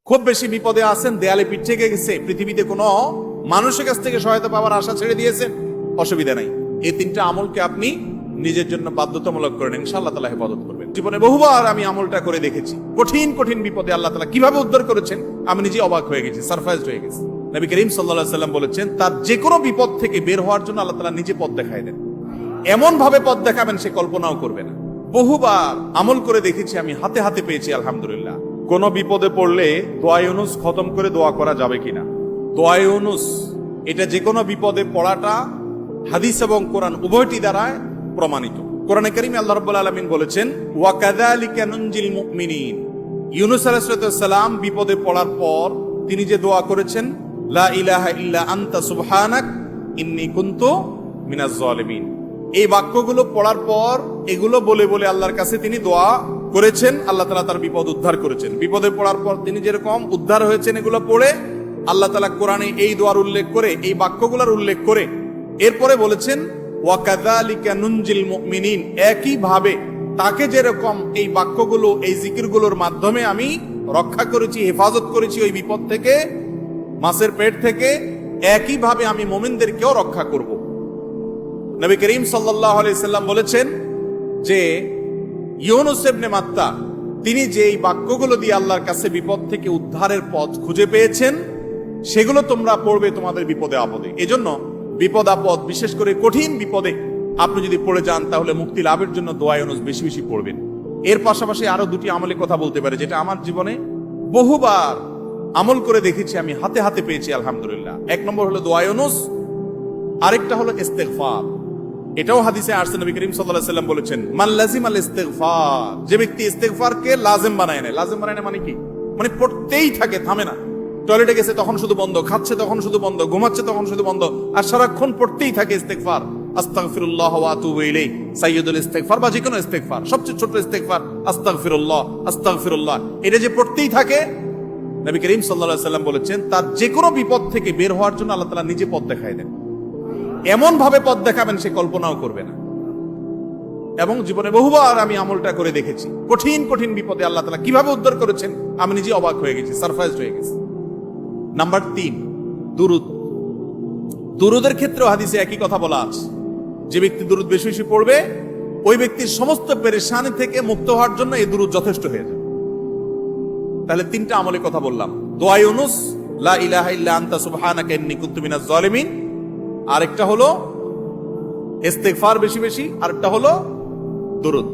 খুব বেশি বিপদে আছেন, দেয়ালে পিঠ থেকে গেছে, পৃথিবীতে কোনো মানুষের কাছ থেকে সহায়তা পাওয়ার আশা ছেড়ে দিয়েছেন, অসুবিধা নাই। এই তিনটা আমলকে আপনি নিজের জন্য বাধ্যতামূলক করেন, ইনশাআল্লাহ তাআলা হেফাজত করবেন। জীবনে বহুবার আমি আমলটা করে দেখেছি। কঠিন কঠিন বিপদে আল্লাহ তাআলা কিভাবে উদ্ধার করেছেন আমি নিজে অবাক হয়ে গেছি, সারপ্রাইজড হয়ে গেছি। নবী করিম সাল্লাল্লাহু আলাইহি ওয়াসাল্লাম বলেছেন, তার যে কোনো বিপদ থেকে বের হওয়ার জন্য আল্লাহ তাআলা নিজে পথ দেখায় দেন। এমন ভাবে পথ দেখাবেন সে কল্পনাও করবে না। বহুবার আমল করে দেখেছি আমি, হাতে হাতে পেয়েছি আলহামদুলিল্লাহ। কোন বিপদে পড়লে দোয়া ইউনুস খতম করে দোয়া করা যাবে কিনা? দোয়া ইউনুস এটা যে কোনো বিপদে পড়াটা হাদিস এবং কোরআন উভয়টি দ্বারা প্রমাণিত। কোরআনে কারীমে আল্লাহ রাব্বুল আলামিন বলেছেন, ওয়া কাযালিকা নুনজিল মুমিনিন। ইউনুস আলাইহিস সালাম বিপদে পড়ার পর তিনি যে দোয়া করেছেন, লা ইলাহা ইল্লা আনতা সুবহানাক ইন্নী কুনতু মিনাজ জালিমিন, এই বাক্যগুলো পড়ার পর এগুলো বলে বলে আল্লাহর কাছে তিনি দোয়া করেছেন, আল্লাহ তাআলা তার বিপদ উদ্ধার করেছেন। বিপদে পড়ার পর তিনি যেরকম উদ্ধার হয়েছেন এগুলো পড়ে আল্লাহ তাআলা কোরআনে এই দোয়ার উল্লেখ করে, এই বাক্যগুলোর উল্লেখ করে এরপরে বলেছেন, ওয়া কাযালিকা নুনজিল মুমিনিন, একই ভাবে তাকে যেরকম এই বাক্যগুলো এই জিকিরগুলোর মাধ্যমে আমি রক্ষা করেছি, হেফাজত করেছি ওই বিপদ থেকে, মাছের পেট থেকে, একই ভাবে আমি মুমিনদেরকেও রক্ষা করব। নবী করিম সাল্লাল্লাহু আলাইহি সাল্লাম বলেছেন যে ইউনুস ইবনে মাত্তা তিনি যে এই বাক্যগুলো দিয়ে আল্লাহর কাছে বিপদ থেকে উদ্ধারের পথ খুঁজে পেয়েছেন, সেগুলো তোমরা পড়বে তোমাদের বিপদে আপদে। এজন্য বিপদ আপদ, বিশেষ করে কঠিন বিপদে আপনি যদি পড়ে যান তাহলে মুক্তি লাভের জন্য দোয়া ইউনুস বেশি বেশি পড়বেন। এর পাশাপাশি আরো দুটি আমলের কথা বলতে পারে, যেটা আমার জীবনে বহুবার আমল করে দেখেছি আমি, হাতে হাতে পেয়েছি আলহামদুলিল্লাহ। এক নম্বর হলো দোয়া ইউনুস, আরেকটা হলো ইস্তেগফার। এটাও হাদিসে আসছে, নবী করিম সাল্লাল্লাহু আলাইহি ওয়াসাল্লাম বলেছেন, মান লাজিমাল ইস্তেগফার, যে ব্যক্তি ইস্তেগফারকে লাজিম বানায় নেয়। লাজিম বানায় নেয় মানে কি? মানে পড়তেই থাকে, থামে না। টয়লেটে গেছে তখন শুধু বন্ধ, খাচ্ছে তখন শুধু বন্ধ, ঘুমাচ্ছে তখন শুধু বন্ধ, আর সারাক্ষণ পড়তেই থাকে ইস্তেগফার। আস্তাগফিরুল্লাহ ওয়া আতুবু ইলাইহি, সাইয়্যিদুল ইস্তেগফার বা যে কোনো ইস্তেগফার, সবচেয়ে ছোট ইস্তেগফার আস্তাগফিরুল্লাহ আস্তাগফিরুল্লাহ, এটা যে পড়তেই থাকে, নবী করিম সাল্লাল্লাহু আলাইহি ওয়াসাল্লাম বলেছেন, তার যে কোনো বিপদ থেকে বের হওয়ার জন্য আল্লাহ তাআলা নিজে পথ দেখায় দেন। এমন ভাবে পথ দেখাবেন সে কল্পনাও করবে না। এবং জীবনে বহুবার আমি আমলটা করে দেখেছি। কঠিন কঠিন বিপদে আল্লাহ তাআলা কিভাবে উদ্ধার করেছেন আমি নিজে অবাক হয়ে গেছি, সারপ্রাইজড হয়ে গেছি। নাম্বার 3, দুরুদ। দুরুদের ক্ষেত্রেও হাদিসে একই কথা বলা আছে, যে ব্যক্তি দুরুদ বেশি বেশি পড়বে ওই ব্যক্তির সমস্ত পেরেশানি থেকে মুক্ত হওয়ার জন্য এই দুরুদ যথেষ্ট হয়ে যায়। তাহলে 3টা আমলের কথা বললাম, দোয়া ইউনুস, লা ইলাহা ইল্লা আনতা সুবহানাকা ইন্নী কুনতু মিনাজ জালিমিন, আরেকটা হলো ইস্তেগফার বেশি বেশি, আরেকটা হলো দুরুদ।